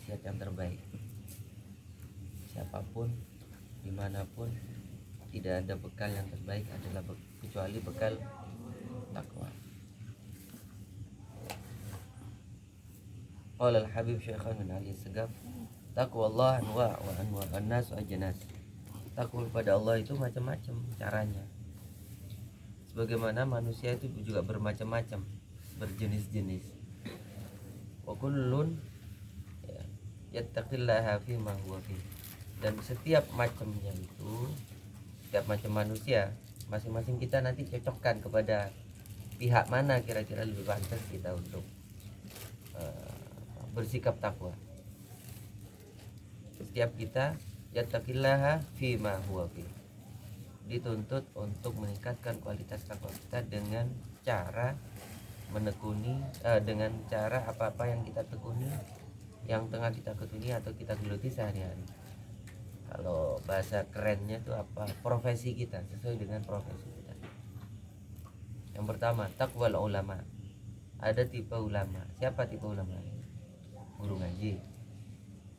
wasiat yang terbaik. Siapapun, dimanapun, tidak ada bekal yang terbaik adalah kecuali bekal takwa. Qala al-Habib Syekhan bin Ali Segaf, taqwa Allah anwa wa anwa an-nas ajnas. Takwa kepada Allah itu macam-macam caranya. Sebagaimana manusia itu juga bermacam-macam, berjenis-jenis. Wa kullun yattaqillaha fi ma huwa fi. Dan setiap macamnya itu, setiap macam manusia, masing-masing kita nanti cocokkan kepada pihak mana kira-kira lebih pantas kita untuk bersikap takwa. Setiap kita yattaqillaha fi ma huwa fi, dituntut untuk meningkatkan kualitas takwa kita dengan cara menekuni, dengan cara apa-apa yang kita tekuni, yang tengah kita tekuni atau kita geluti sehari-hari. Kalau bahasa kerennya itu apa? Profesi kita, sesuai dengan profesi kita. Yang pertama, taqwal ulama. Ada tipe ulama. Siapa tipe ulama? Guru ngaji,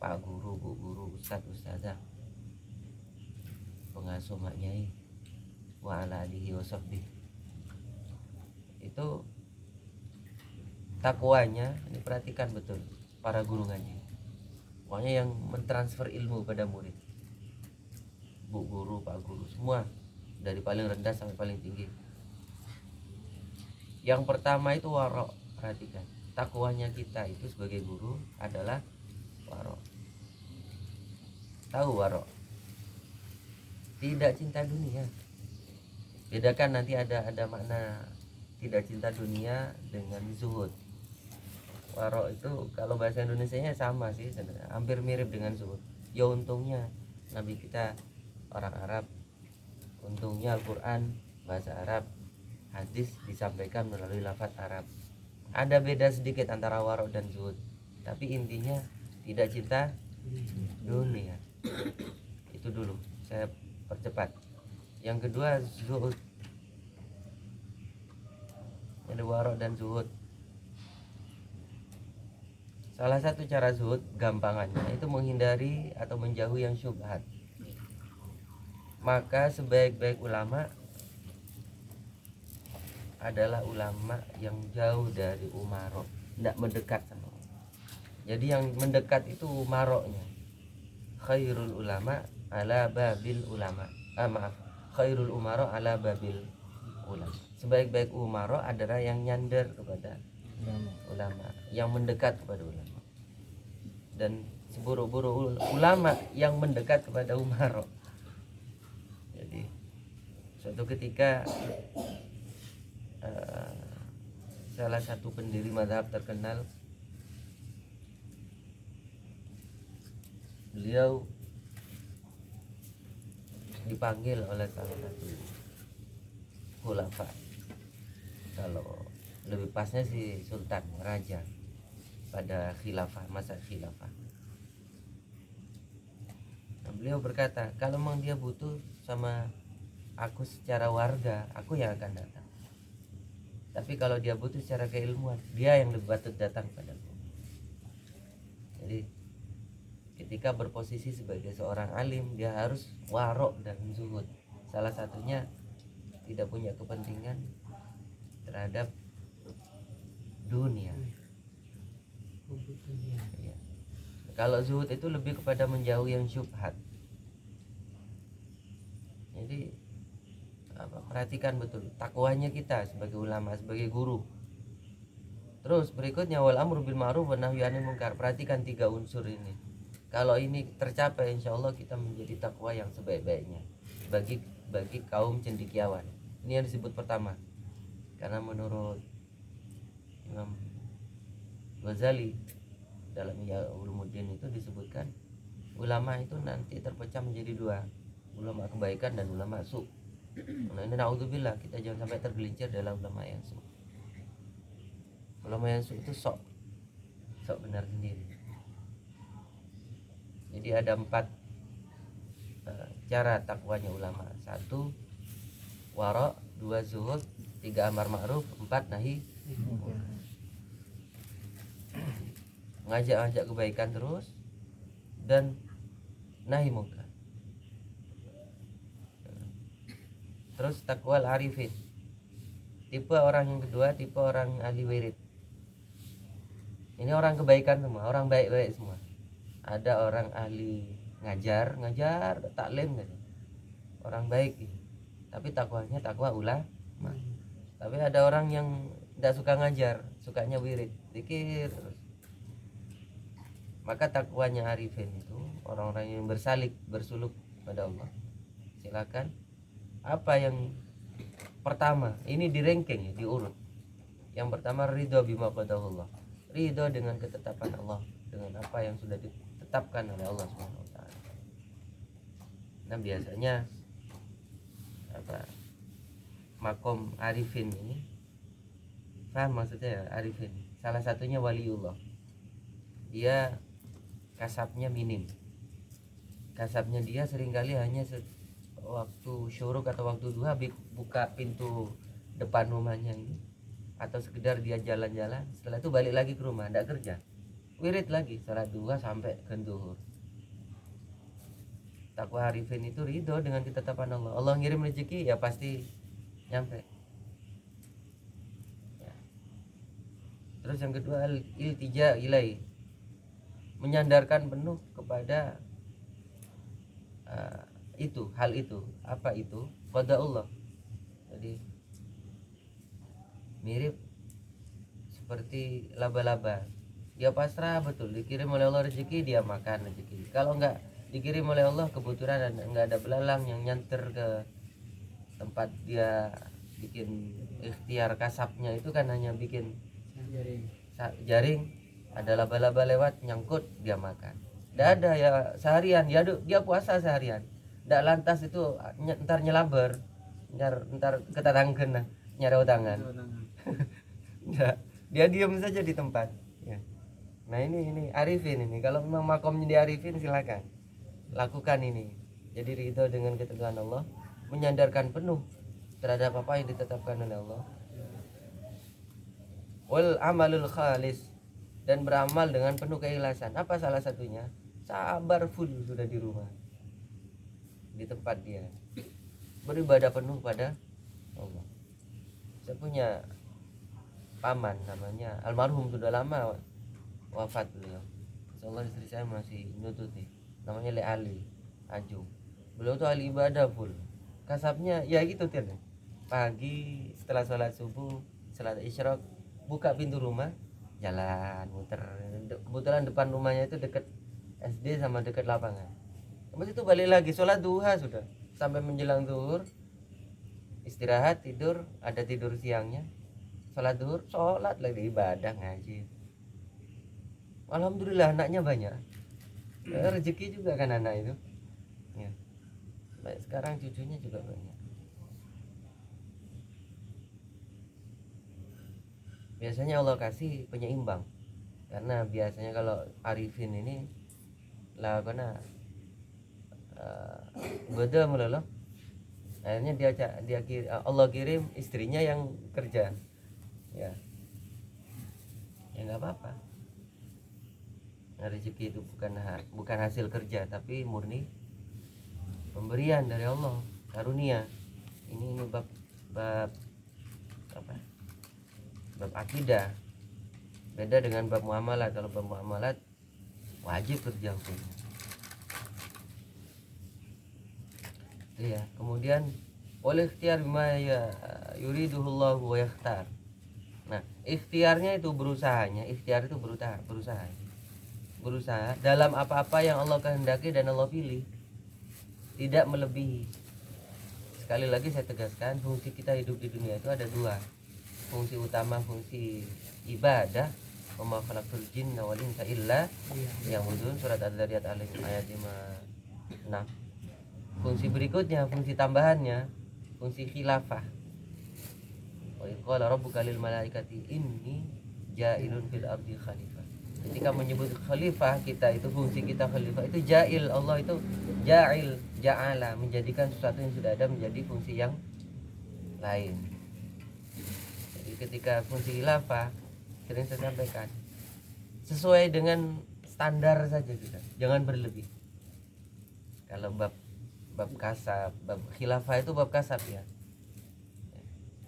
pak guru, bu guru, ustadz, ustazah, pengasuh mak nyai, wa ala alihi wa sahbihi. Itu takwanya, ini perhatikan betul para guru ngaji. Pokoknya yang mentransfer ilmu pada murid, bu guru, pak guru, semua dari paling rendah sampai paling tinggi. Yang pertama itu warok. Perhatikan, takwanya kita itu sebagai guru adalah warok. Tahu warok? Tidak cinta dunia. Bedakan nanti ada makna tidak cinta dunia dengan zuhud. Warok itu kalau bahasa Indonesianya sama sih sebenarnya, hampir mirip dengan zuhud. Ya untungnya Nabi kita orang Arab, untungnya Al-Quran bahasa Arab, hadis disampaikan melalui lafaz Arab. Ada beda sedikit antara warok dan zuhud, tapi intinya tidak cinta dunia. Itu dulu, saya percepat. Yang kedua zuhud. Ada warok dan zuhud. Salah satu cara zuhud gampangannya itu menghindari atau menjauhi yang syubhat. Maka sebaik-baik ulama adalah ulama yang jauh dari umarok, tidak mendekat sama orang. Jadi yang mendekat itu umaroknya. Khairul ulama ala babil ulama. Khairul umaro ala babil ulama. Sebaik-baik umaro adalah yang nyandar kepada ulama, yang mendekat kepada ulama. Dan seburuk-buruk ulama yang mendekat kepada umaro. Jadi suatu ketika salah satu pendiri mazhab terkenal, beliau dipanggil oleh salah satu khulafa, kalau lebih pasnya si sultan, raja pada khilafah, masa khilafah. Nah, beliau berkata, kalau memang dia butuh sama aku secara warga, aku yang akan datang. Tapi kalau dia butuh secara keilmuan, dia yang lebih patut datang padaku. Jadi ketika berposisi sebagai seorang alim, dia harus warok dan zuhud. Salah satunya tidak punya kepentingan terhadap dunia. Ya. Kalau zuhud itu lebih kepada menjauhi yang syubhat. Jadi perhatikan betul takwanya kita sebagai ulama, sebagai guru. Terus berikutnya wal amru bil ma'ruf wa nahyi 'anil munkar. Perhatikan tiga unsur ini. Kalau ini tercapai, insya Allah kita menjadi takwa yang sebaik-baiknya bagi kaum cendekiawan. Ini yang disebut pertama. Karena menurut Imam Ghazali dalam Ihya Ulumuddin itu disebutkan ulama itu nanti terpecah menjadi dua, ulama kebaikan dan ulama su. Nah ini naudzubillah, kita jangan sampai tergelincir dalam ulama yang su. Ulama yang su itu sok benar sendiri. Jadi ada 4 cara takwanya ulama. 1 wara, 2 zuhud, 3 amar ma'ruf, 4 nahi. Ngajak kebaikan terus, dan nahi mungkar. Terus taqwal arifin, tipe orang yang kedua, tipe orang ahli wirid. Ini orang kebaikan semua, orang baik-baik semua. Ada orang ahli ngajar taklim gitu, orang baik gitu. Tapi takwanya takwa ulama. Tapi ada orang yang tidak suka ngajar, sukanya wirid, zikir terus. Maka takwanya arifin itu orang-orang yang bersuluk pada Allah. Silakan. Apa yang pertama? Ini di ranking ya, diurut. Yang pertama ridho bima qadahullah. Ridho dengan ketetapan Allah, dengan apa yang sudah ditetapkan oleh Allah Subhanahu wa taala. Nah, biasanya makom arifin ini, paham maksudnya ya, arifin salah satunya waliullah. Dia kasabnya minim, kasabnya dia seringkali hanya waktu syuruk atau waktu duha buka pintu depan rumahnya ini, atau sekedar dia jalan-jalan, setelah itu balik lagi ke rumah, tidak kerja, wirid lagi salat duha sampai ke duhur. Takwa arifin itu ridho dengan ketetapan Allah. Allah ngirim rezeki ya pasti nyampe ya. Terus yang kedua iltija ilai, menyandarkan penuh kepada hal itu. Apa itu? Qada Allah. Jadi mirip seperti laba-laba, dia pasrah betul, dikirim oleh Allah rezeki dia makan rezeki. Kalau enggak dikirim oleh Allah kebetulan enggak ada belalang yang nyanter ke tempat dia bikin ikhtiar kasabnya, itu kan hanya bikin jaring, ada laba-laba lewat nyangkut dia makan. Enggak ada ya seharian dia puasa seharian, enggak lantas itu ntar nyelabar, ntar ketatangkeun nyari utangan. Enggak, dia diam saja di tempat ya. Nah ini arifin ini. Kalau memang makomnya di arifin silakan lakukan ini. Jadi ridho dengan ketentuan Allah, menyandarkan penuh terhadap apa yang ditetapkan oleh Allah. Wal amalul khalis, dan beramal dengan penuh keikhlasan. Apa salah satunya? Sabar full sudah di rumah, di tempat dia, beribadah penuh pada Allah. Saya punya paman namanya almarhum, sudah lama wafat beliau. Insyaallah istri saya masih nututi. Namanya Le Ali Aju. Beliau tuh ahli ibadah full. Kasabnya ya gitu tiap pagi setelah sholat subuh, sholat isyraq, buka pintu rumah, jalan muter. Kebetulan depan rumahnya itu dekat SD sama dekat lapangan. Habis itu balik lagi sholat duha sudah sampai menjelang zuhur, istirahat tidur, ada tidur siangnya, sholat duhur, sholat lagi, ibadah ngaji. Alhamdulillah anaknya banyak, rezeki juga kan anak itu ya. Baik, sekarang cucunya juga banyak. Biasanya Allah kasih penyeimbang, karena biasanya kalau arifin ini lah karena beda mulai, akhirnya Allah kirim istrinya yang kerja ya nggak apa-apa. Nah, rezeki itu bukan hasil kerja, tapi murni pemberian dari Allah, karunia. Ini bab apa? Bab akidah. Beda dengan bab muamalat. Kalau bab muamalat wajib kerja hukumnya. Itu ya. Kemudian oleh ikhtiar bima ya yuriduhullahu wa yakhtar. Nah, ikhtiarnya itu berusahanya, ikhtiar itu berusaha dalam apa-apa yang Allah kehendaki dan Allah pilih, tidak melebihi. Sekali lagi saya tegaskan, fungsi kita hidup di dunia itu ada dua. Fungsi utama, fungsi ibadah, wa ma khalaqtul jinna wal insa illa liya'budun, surat Ad-Dzariyat ayat 56. Fungsi berikutnya, fungsi tambahannya, fungsi khilafah. Wa qala rabbuka lil malaikati inni ja'ilun fil ardi khalifah. Ketika menyebut khalifah, kita itu fungsi kita khalifah itu ja'il. Allah itu ja'ala, menjadikan sesuatu yang sudah ada menjadi fungsi yang lain. Jadi ketika fungsi khilafah, sering saya sampaikan, sesuai dengan standar saja kita, jangan berlebih. Kalau bab kasab, bab khilafah itu bab kasab ya.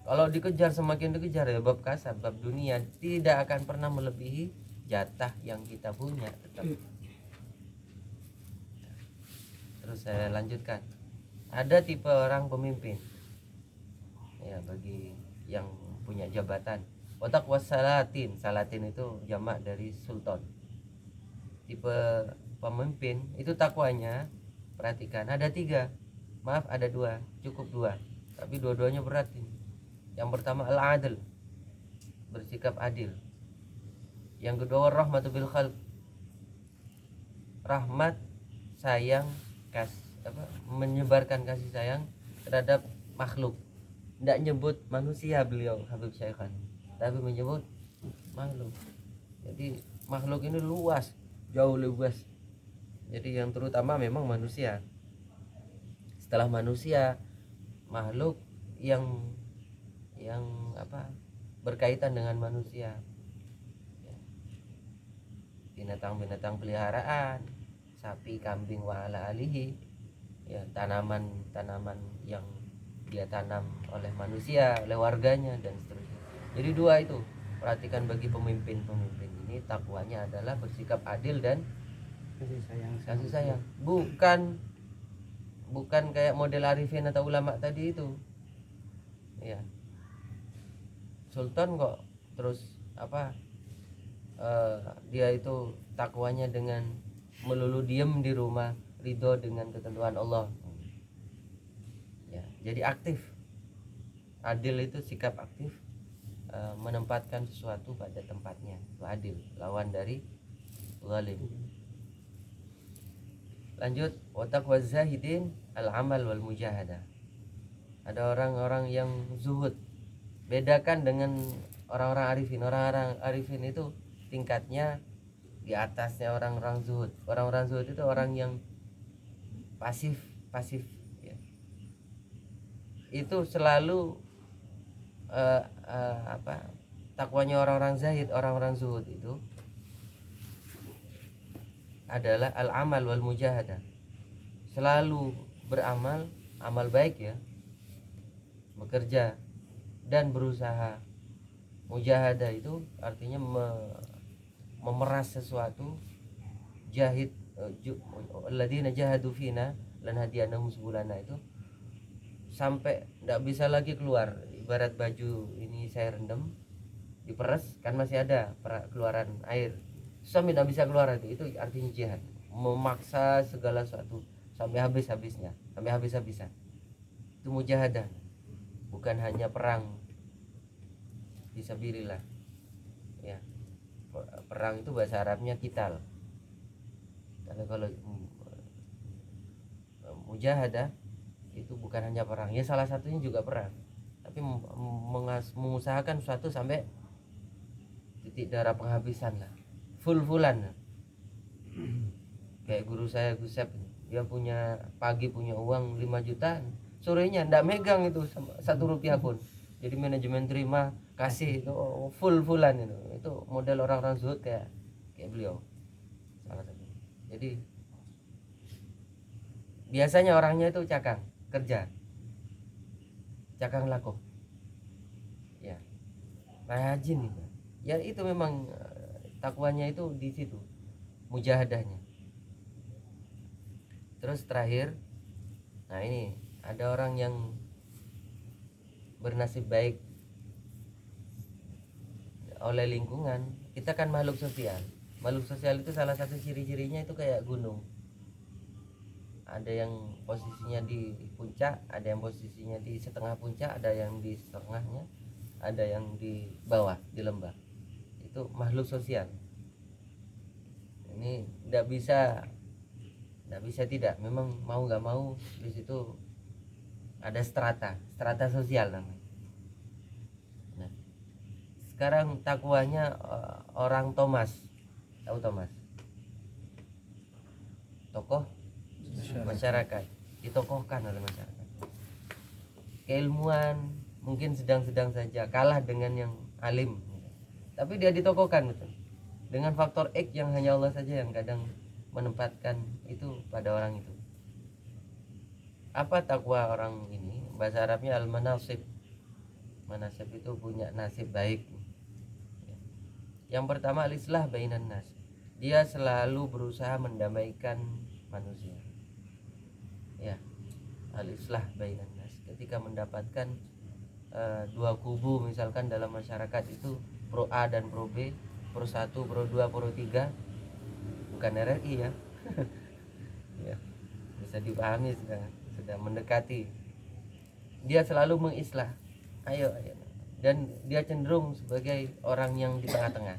Kalau dikejar, semakin dikejar ya bab kasab, bab dunia, tidak akan pernah melebihi jatah yang kita punya tetap. Terus saya lanjutkan. Ada tipe orang pemimpin ya, bagi yang punya jabatan. Otak wasalatin, salatin itu jamak dari sultan. Tipe pemimpin itu takwanya, perhatikan, ada 3, maaf ada 2, cukup 2, tapi dua-duanya berat ini. Yang pertama al-adl, bersikap adil. Yang kedua rahmatu bil khalq, rahmat, sayang, menyebarkan kasih sayang terhadap makhluk. Tidak nyebut manusia beliau Habib Syekhan, tapi menyebut makhluk. Jadi makhluk ini luas, jauh luas. Jadi yang terutama memang manusia. Setelah manusia, makhluk yang berkaitan dengan manusia. Binatang-binatang peliharaan, sapi, kambing, wa ala alihi, ya, tanaman yang dia tanam oleh manusia, oleh warganya dan seterusnya. Jadi 2 itu, perhatikan bagi pemimpin ini takwanya adalah bersikap adil dan kasih sayang. Bukan kayak model arifin atau ulama tadi itu. Ya. Sultan kok terus dia itu takwanya dengan melulu diem di rumah, ridho dengan ketentuan Allah. Ya, jadi aktif. Adil itu sikap aktif, menempatkan sesuatu pada tempatnya. Itu adil, lawan dari zalim. Lanjut, watak wazahidin al-amal wal mujahadah. Ada orang-orang yang zuhud. Bedakan dengan orang-orang arifin. Orang-orang arifin itu tingkatnya di atasnya orang-orang zuhud. Orang-orang zuhud itu orang yang pasif ya. Itu selalu takwanya orang-orang zahid, orang-orang zuhud itu adalah al-amal wal mujahadah. Selalu beramal, amal baik ya, bekerja dan berusaha. Mujahadah itu artinya memeras sesuatu. Jahid, alladzina jahadu fina lanhadiyanahum subulana, itu sampai tidak bisa lagi keluar. Ibarat baju ini saya rendam, diperes kan masih ada keluaran air, sampai tidak bisa keluar, itu artinya jihad. Memaksa segala sesuatu sampai habis-habisnya, sampai habis-habisan. Itu mujahadah, bukan hanya perang fisabilillah ya. Perang itu bahasa Arabnya qital. Kalau mujahadah itu bukan hanya perang, ya salah satunya juga perang, tapi mengusahakan sesuatu sampai titik darah penghabisan lah, full-fullan. Kayak guru saya Gusep, dia pagi punya uang 5 juta, sorenya ndak megang itu 1 rupiah pun. Jadi manajemen terima kasih itu full-fullan itu model orang-orang zuhud kayak beliau salah satu. Jadi biasanya orangnya itu cakang kerja, cakang laku ya, rajin itu ya. Itu memang takwanya itu di situ, mujahadahnya. Terus terakhir, nah ini ada orang yang bernasib baik oleh lingkungan. Kita kan makhluk sosial. Makhluk sosial itu salah satu ciri-cirinya itu kayak gunung. Ada yang posisinya di puncak, ada yang posisinya di setengah puncak, ada yang di setengahnya, ada yang di bawah, di lembah. Itu makhluk sosial. Ini tidak bisa tidak, memang mau nggak mau di situ ada strata sosial namanya. Nah, sekarang takwanya orang Thomas, tahu Thomas? Tokoh masyarakat, ditokohkan oleh masyarakat. Keilmuan mungkin sedang-sedang saja, kalah dengan yang alim, tapi dia ditokohkan betul. dengan faktor X yang hanya Allah saja yang kadang menempatkan itu pada orang itu. Apa takwa orang ini? Bahasa Arabnya al-manasib. Manasib itu punya nasib baik. Yang pertama al-islah bainan nas. Dia selalu berusaha mendamaikan manusia. Ya, al-islah bainan nas. Ketika mendapatkan dua kubu misalkan dalam masyarakat itu pro A dan pro B, pro 1, pro 2, pro 3, bukan RRI ya. Ya, bisa dipahami sudah mendekati. Dia selalu mengislah. Ayo. Dan dia cenderung sebagai orang yang di tengah-tengah,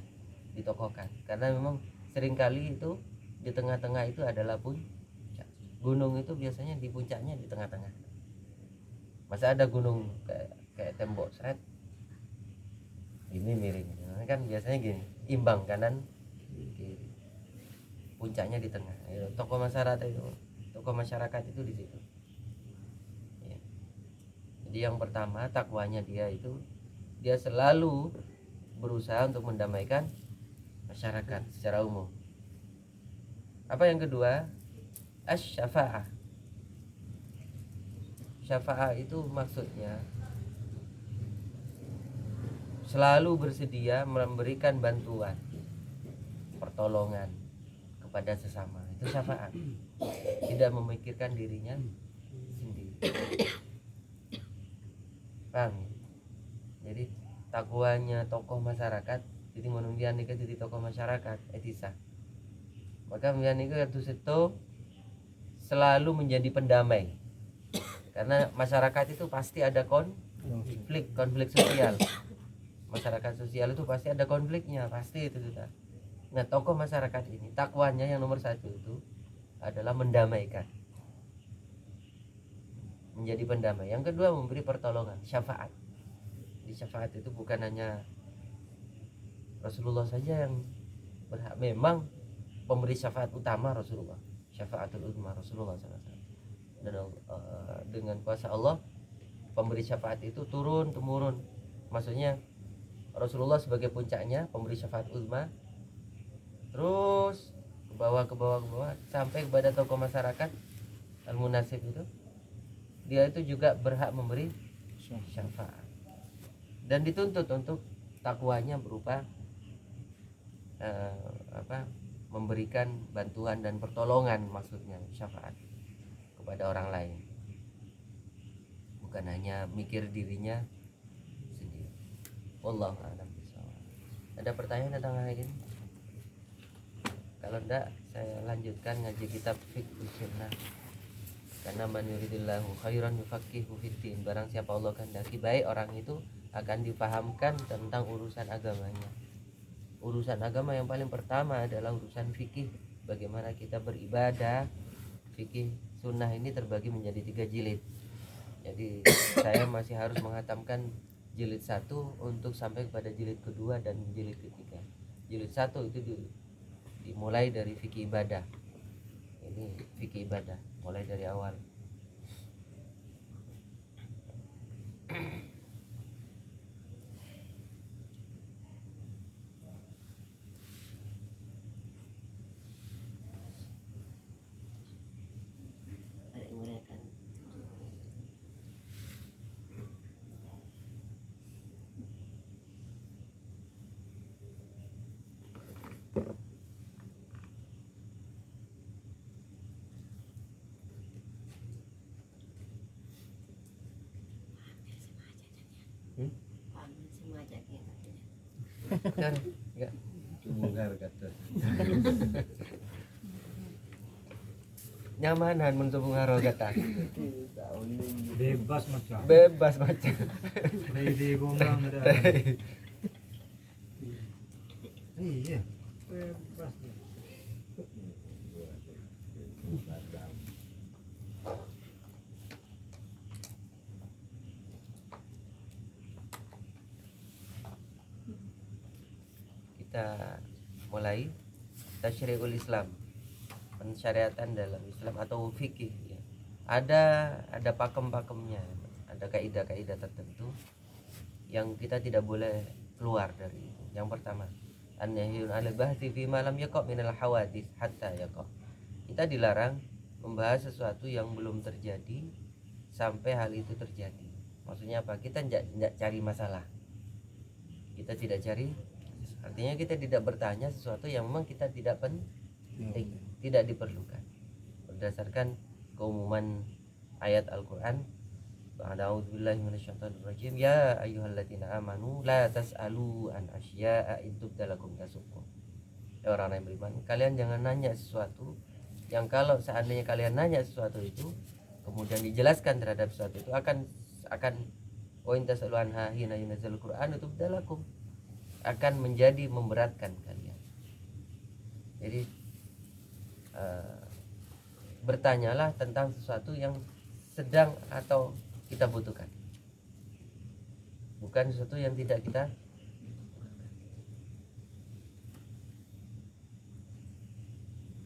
ditokohkan. Karena memang seringkali itu di tengah-tengah itu adalah puncak. Gunung itu biasanya di puncaknya di tengah-tengah. Masa ada gunung kayak tembok seret ini miring, kan biasanya gini, imbang kanan kiri, puncaknya di tengah. Tokoh masyarakat itu di situ ya. Jadi yang pertama takwanya dia itu dia selalu berusaha untuk mendamaikan masyarakat secara umum. Apa yang kedua? Asy-syafa'ah. Syafa'ah itu maksudnya selalu bersedia memberikan bantuan, pertolongan kepada sesama. Itu syafaat. Tidak memikirkan dirinya sendiri. Paham ya? Jadi takwanya tokoh masyarakat jadi menundian itu jadi tokoh masyarakat etisa. Maka menjadi itu selalu menjadi pendamai. Karena masyarakat itu pasti ada konflik sosial. Masyarakat sosial itu pasti ada konfliknya, pasti itu sudah. Nah, tokoh masyarakat ini takwanya yang nomor 1 itu adalah mendamaikan, menjadi pendamai. Yang kedua memberi pertolongan, syafaat. Di syafaat itu bukan hanya Rasulullah saja yang berhak, memang pemberi syafaat utama Rasulullah, syafaatul uzma Rasulullah SAW. Dan dengan kuasa Allah pemberi syafaat itu turun temurun. Maksudnya Rasulullah sebagai puncaknya pemberi syafaat uzma, terus ke bawah sampai kepada tokoh masyarakat al-munasib itu, dia itu juga berhak memberi syafaat dan dituntut untuk takwanya berupa memberikan bantuan dan pertolongan, maksudnya syafaat kepada orang lain, bukan hanya mikir dirinya sendiri. Wallahu a'lam bishawab. Ada pertanyaan tentang hal ini? Kalau enggak, saya lanjutkan ngaji kitab Fiqh Sunnah. Karena man yuridillahu khairan yufaqihu fiddin. Barang siapa Allah kehendaki baik, orang itu akan dipahamkan tentang urusan agamanya. Urusan agama yang paling pertama adalah urusan fikih, bagaimana kita beribadah. Fikih sunnah ini terbagi menjadi 3 jilid. Jadi saya masih harus menghatamkan jilid 1 untuk sampai kepada jilid kedua dan jilid ketiga. Jilid 1 itu dimulai dari fikih ibadah. Ini fikih ibadah mulai dari awal. Kan enggak Mungkar kata. nyamanan mun subung harogata. Bebas macam. Bebas macam. Ready gomang ada. Iya. Bebas. Kita mulai tasyri'ul Islam, pensyariatan dalam Islam atau fikih ya. Ada pakem-pakemnya, ada kaidah-kaidah tertentu yang kita tidak boleh keluar dari itu. Yang pertama, an-nahyun 'anil bahthi fi ma lam yaqa' minal hawadits hatta yaqa'. Kita dilarang membahas sesuatu yang belum terjadi sampai hal itu terjadi. Maksudnya apa? Kita tidak cari masalah. Kita tidak cari, artinya kita tidak bertanya sesuatu yang memang kita tidak penting, tidak diperlukan. Berdasarkan keumuman ayat Al-Qur'an, a'udzubillahi minasyaitonirrajim, ya ayyuhalladzina amanu la tas'alu an asya'a in tubdalakum tasukum. Ya orang yang beriman, kalian jangan nanya sesuatu yang kalau seandainya kalian nanya sesuatu itu kemudian dijelaskan terhadap sesuatu itu akan wa in tasalu anha hina yunzalul Qur'an tubdalakum, akan menjadi memberatkan kalian. Jadi bertanyalah tentang sesuatu yang sedang atau kita butuhkan, bukan sesuatu yang tidak kita.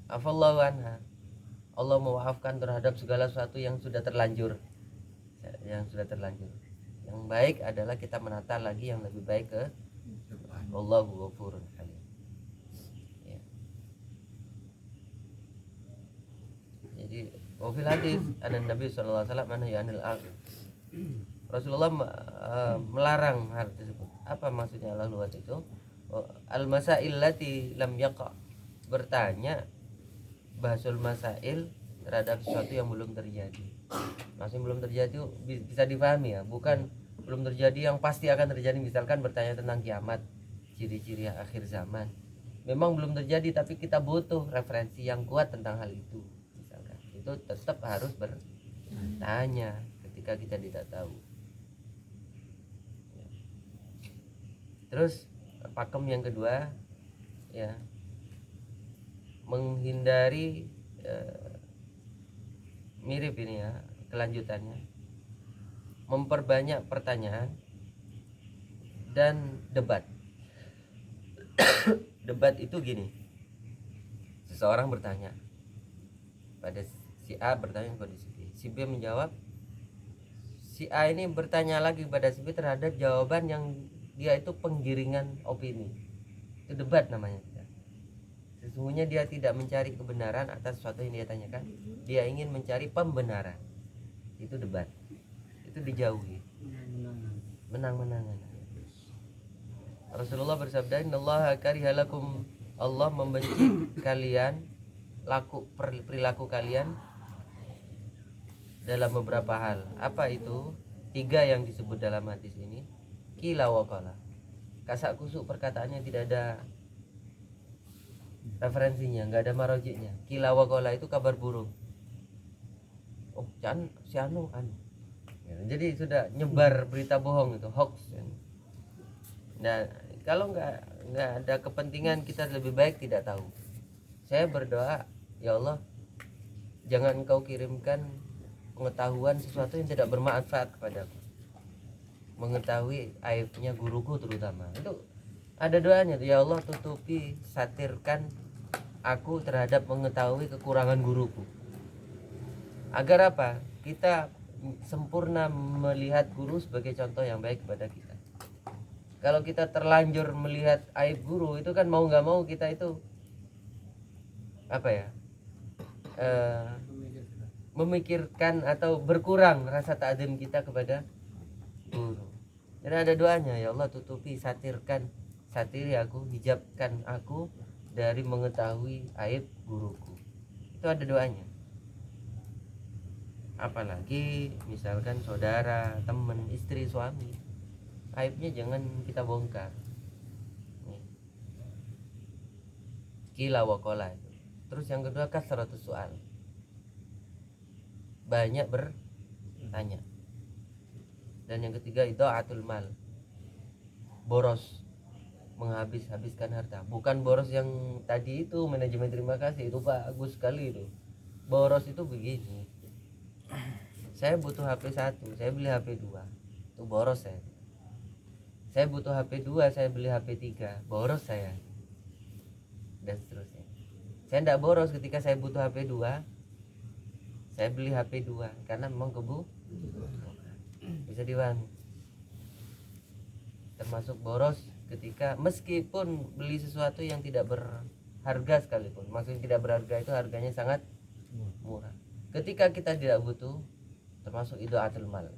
Afallahu anha, Allah memaafkan terhadap segala sesuatu yang sudah terlanjur. Yang baik adalah kita menata lagi yang lebih baik ke Allahu Ghafurun Halim. Ya. Jadi wafil hadis ada Nabi sallallahu alaihi wasallam anil aghil. Rasulullah melarang hal tersebut. Apa maksudnya lalu waktu itu? Al-masail lati lam yaqa, bertanya bahasul masail terhadap sesuatu yang belum terjadi. Maksudnya belum terjadi bisa dipahami ya, bukan belum terjadi yang pasti akan terjadi. Misalkan bertanya tentang kiamat, ciri-ciri akhir zaman, memang belum terjadi tapi kita butuh referensi yang kuat tentang hal itu. Misalkan itu tetap harus bertanya ketika kita tidak tahu. Terus pakem yang kedua ya, menghindari mirip ini ya kelanjutannya, memperbanyak pertanyaan dan debat. Debat itu gini, seseorang bertanya pada si A, bertanya kepada si B, si B menjawab, si A ini bertanya lagi kepada si B terhadap jawaban yang dia itu penggiringan opini. Itu debat namanya. Sesungguhnya dia tidak mencari kebenaran atas sesuatu yang dia tanyakan, dia ingin mencari pembenaran. Itu debat, itu dijauhi, menang-menangan. Rasulullah bersabda, innallaha karihalakum, Allah membenci kalian perilaku kalian dalam beberapa hal. Apa itu? 3 yang disebut dalam hadis ini. Qila wa qala, kasak kusuk perkataannya, tidak ada referensinya, nggak ada marojiknya. Qila wa qala itu kabar burung. Oh, si anu. Ya, jadi sudah nyebar berita bohong, itu hoax. Nah, kalau nggak ada kepentingan, kita lebih baik tidak tahu. Saya berdoa, ya Allah, jangan Engkau kirimkan pengetahuan sesuatu yang tidak bermanfaat kepadaku. Mengetahui aibnya guruku terutama. Itu ada doanya, ya Allah, tutupi, satirkan aku terhadap mengetahui kekurangan guruku. Agar apa? Kita sempurna melihat guru sebagai contoh yang baik kepada kita. Kalau kita terlanjur melihat aib guru, itu kan mau nggak mau kita itu apa ya, memikirkan atau berkurang rasa ta'zim kita kepada guru. Dan ada doanya, ya Allah, tutupi, satiri aku, hijabkan aku dari mengetahui aib guruku. Itu ada doanya. Apalagi misalkan saudara, teman, istri, suami, aibnya jangan kita bongkar. Qila wa qala. Terus yang kedua, kasratus soal, banyak bertanya. Dan yang ketiga, idha'atul mal, boros, menghabiskan harta. Bukan boros yang tadi itu manajemen terima kasih, itu bagus sekali itu. Boros itu begini, saya butuh HP 1, saya beli HP 2, itu boros saya. Saya butuh HP 2, saya beli HP 3, boros saya. Dan seterusnya. Saya tidak boros ketika saya butuh HP 2, saya beli HP 2 karena memang bisa diwangi. Termasuk boros ketika meskipun beli sesuatu yang tidak berharga sekalipun, maksudnya tidak berharga itu harganya sangat murah, ketika kita tidak butuh, termasuk idaatul mal.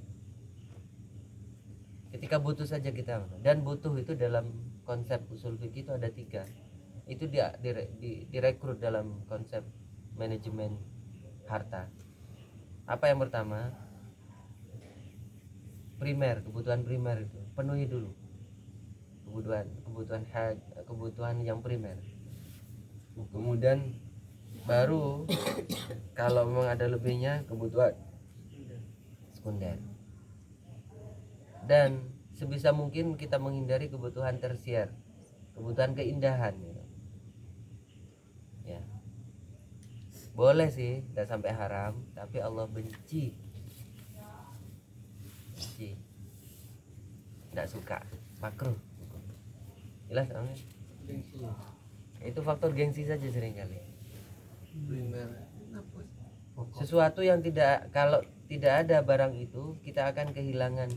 Ketika butuh saja kita, dan butuh itu dalam konsep usul fikih itu ada 3. Itu direkrut dalam konsep manajemen harta. Apa yang pertama? Primer, kebutuhan primer itu penuhi dulu. Kebutuhan yang primer. Kemudian baru kalau memang ada lebihnya, kebutuhan sekunder. Dan sebisa mungkin kita menghindari kebutuhan tersier, kebutuhan keindahan gitu. Ya. Boleh sih, tidak sampai haram, tapi Allah benci. Tidak suka, makruh. Jelas namanya. Itu faktor gengsi saja seringkali. Sesuatu yang kalau tidak ada barang itu, kita akan kehilangan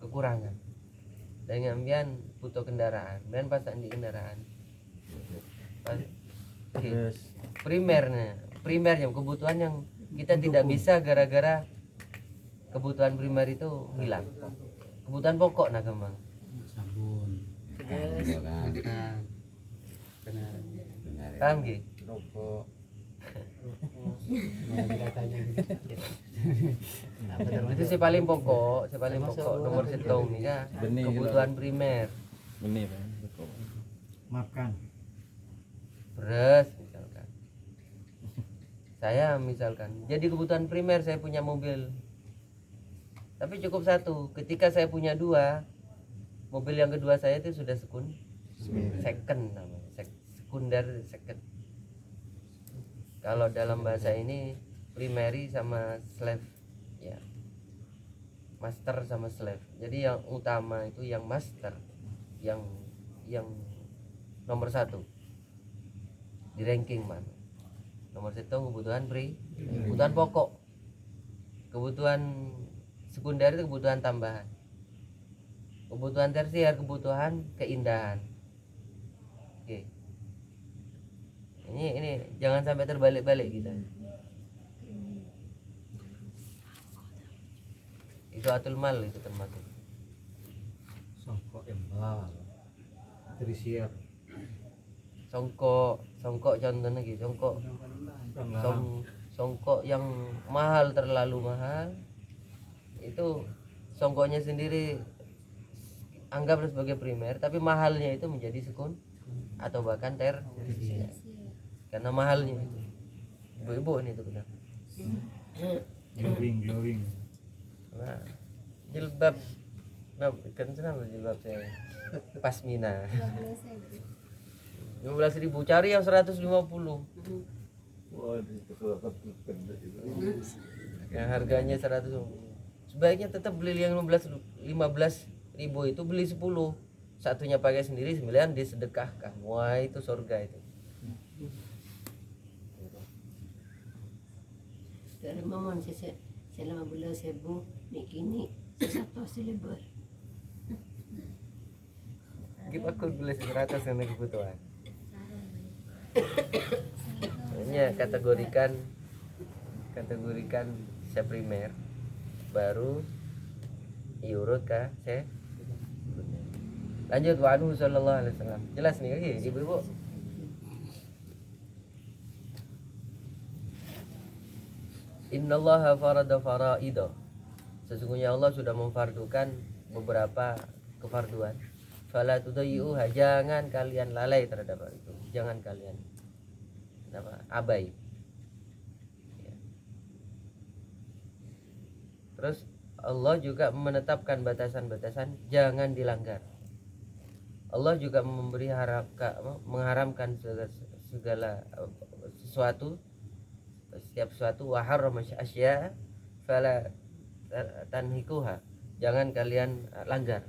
kekurangan. Dan ambian butuh kendaraan, dan pasang di kendaraan. Primernya kebutuhan yang kita tidak bisa gara-gara kebutuhan primer itu hilang. Kebutuhan pokok nah kemang. Sabun. Paham Gi? Rokok. Itu si paling pokok nomor setong nih ya. Kebutuhan primer. Benih, Makan. Beras misalkan. Saya misalkan, jadi kebutuhan primer saya punya mobil. Tapi cukup 1. Ketika saya punya 2, mobil yang kedua saya itu sudah second namanya. Sekunder, second. Kalau dalam bahasa ini primary sama slave ya. Master sama slave. Jadi yang utama itu yang master, yang nomor 1 di ranking mana. Nomor 1 kebutuhan kebutuhan pokok. Kebutuhan sekunder itu kebutuhan tambahan. Kebutuhan tersier kebutuhan keindahan. Oke. Ini jangan sampai terbalik-balik kita. Itu atul mal itu termasuk. Songkok embal. Terisier. Songkok contohnya gitu. Songkok yang mahal, terlalu mahal. Itu songkoknya sendiri anggaplah sebagai primer, tapi mahalnya itu menjadi sekun atau bahkan tersier. Karena mahalnya itu. Ibu-ibu ini tuh benar. Glowing. Nah, jilbab. Nah, kan senang jilbab saya. Pasmina. 15.000, cari yang 150. Yang harganya 100. Sebaiknya tetap beli yang 15.000 itu beli 10. Satunya pakai sendiri, 9 disedekahkan. Wah, itu surga itu. Dari mamon selama bulan sebu mikini satu silibur. Kita aku beli 100 yang kebutuhan. Hanya kategorikan saya primer, baru diurut ke saya. Lanjut wa anhu sallallahu alaihi wasallam. Jelas nih lagi ibu-ibu. Innallaha farada faraidah. Sesungguhnya Allah sudah memfardukan beberapa kefarduan. Fala tudayyuha, jangan kalian lalai terhadap hal itu. Jangan kalian abai. Ya. Terus Allah juga menetapkan batasan-batasan jangan dilanggar. Allah juga mengharamkan segala sesuatu, setiap sesuatu, wa harrama asya fala tanhikuha, jangan kalian langgar.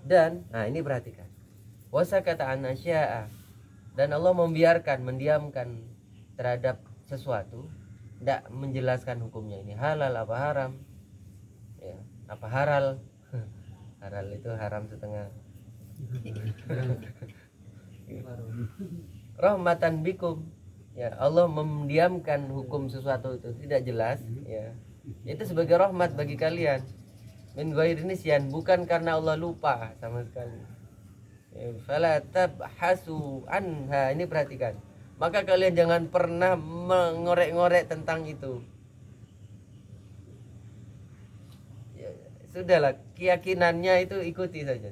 Dan ini perhatikan, wasakata an asya'a, dan Allah mendiamkan terhadap sesuatu, tidak menjelaskan hukumnya ini halal apa haram ya. apa haral. Haral itu haram setengah. Rahmatan bikum, ya Allah mendiamkan hukum sesuatu itu tidak jelas, ya itu sebagai rahmat bagi kalian. Min ghairi nisyan, bukan karena Allah lupa sama sekali. Ya, fala tabhasu anha, ini perhatikan. Maka kalian jangan pernah mengorek-ngorek tentang itu. Ya, sudahlah, keyakinannya itu ikuti saja.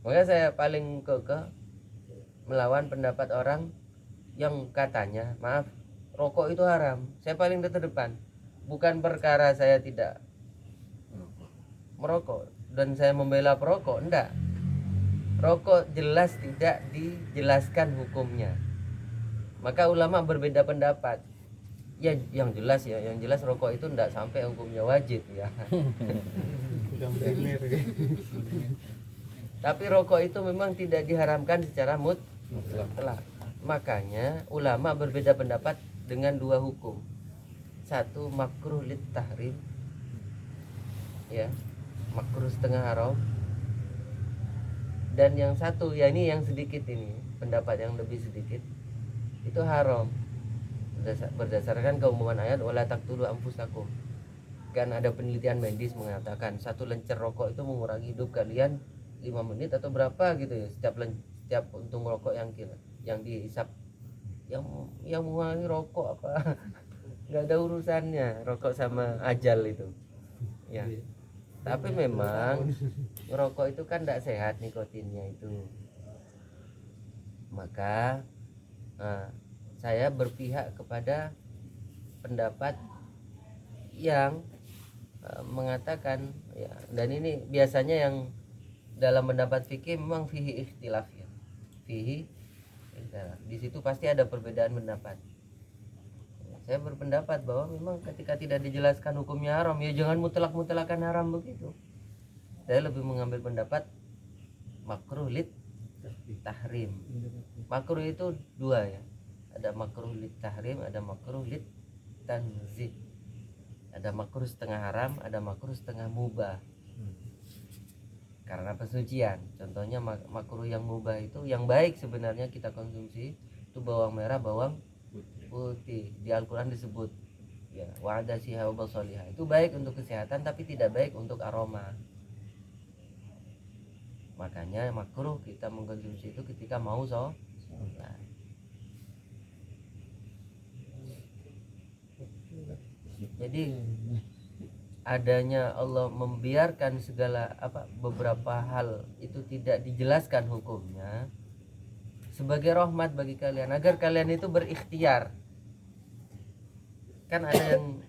Makanya saya paling kekeh melawan pendapat orang yang katanya, maaf, rokok itu haram. Saya paling terdepan. Bukan perkara saya tidak merokok dan saya membela perokok, enggak. Rokok jelas tidak dijelaskan hukumnya. Maka ulama berbeda pendapat. Ya yang jelas rokok itu enggak sampai hukumnya wajib ya. Tapi rokok itu memang tidak diharamkan secara mutlak. Makanya ulama berbeda pendapat dengan dua hukum. Satu makruh lit tahrim, ya, makruh setengah haram. Dan yang satu, ya ini yang sedikit, ini pendapat yang lebih sedikit, itu haram berdasarkan keumuman ayat wala taqtulu anfusakum. Kan ada penelitian medis mengatakan satu lencer rokok itu mengurangi hidup kalian 5 menit atau berapa gitu ya, setiap untung rokok yang dihisap. Yang mengurangi rokok apa? Nggak ada urusannya rokok sama ajal itu, ya. Tapi memang ngerokok itu kan tidak sehat nikotinnya itu. Maka saya berpihak kepada pendapat yang mengatakan, ya, dan ini biasanya yang dalam pendapat fikih memang fihi ikhtilaf, ya. Fihi ikhtilaf. Di situ pasti ada perbedaan pendapat. Saya berpendapat bahwa memang ketika tidak dijelaskan hukumnya haram, ya jangan mutlak-mutlakan haram begitu. Saya lebih mengambil pendapat makruh lit tahrim. Makruh itu dua, ya. Ada makruh lit tahrim, ada makruh lit tanzih. Ada makruh setengah haram, ada makruh setengah mubah. Karena pensucian. Contohnya makruh yang mubah itu yang baik sebenarnya kita konsumsi itu bawang merah, bawang putih. Di Al-Quran disebut, ya, wa'ada siha wa basolihah. Itu baik untuk kesehatan tapi tidak baik untuk aroma. Makanya makruh kita mengkonsumsi itu ketika mau sholat. Jadi adanya Allah membiarkan segala beberapa hal itu tidak dijelaskan hukumnya sebagai rahmat bagi kalian agar kalian itu berikhtiar. Kan ada yang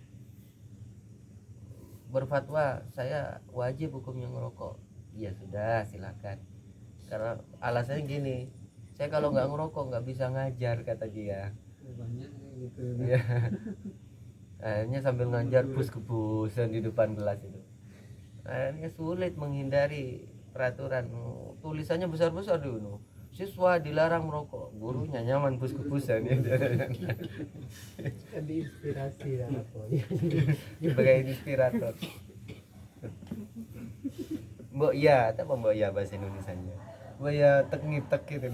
berfatwa saya wajib hukumnya ngerokok. Ya sudah, silakan. Karena alasannya gini, saya kalau nggak ngerokok nggak bisa ngajar, kata dia. Banyak gitu. Ya. Akhirnya sambil ngajar bus-kebusan di depan kelas itu. Akhirnya sulit menghindari peraturan. Tulisannya besar-besar dulu. Siswa dilarang merokok, gurunya nyaman bus-kebusan ya. Jadi inspirasi lah apa. Sebagai inspirator. Mbok ya, apa mbok ya bahasa Indonesianya? Mbok ya tek ngitek gitu.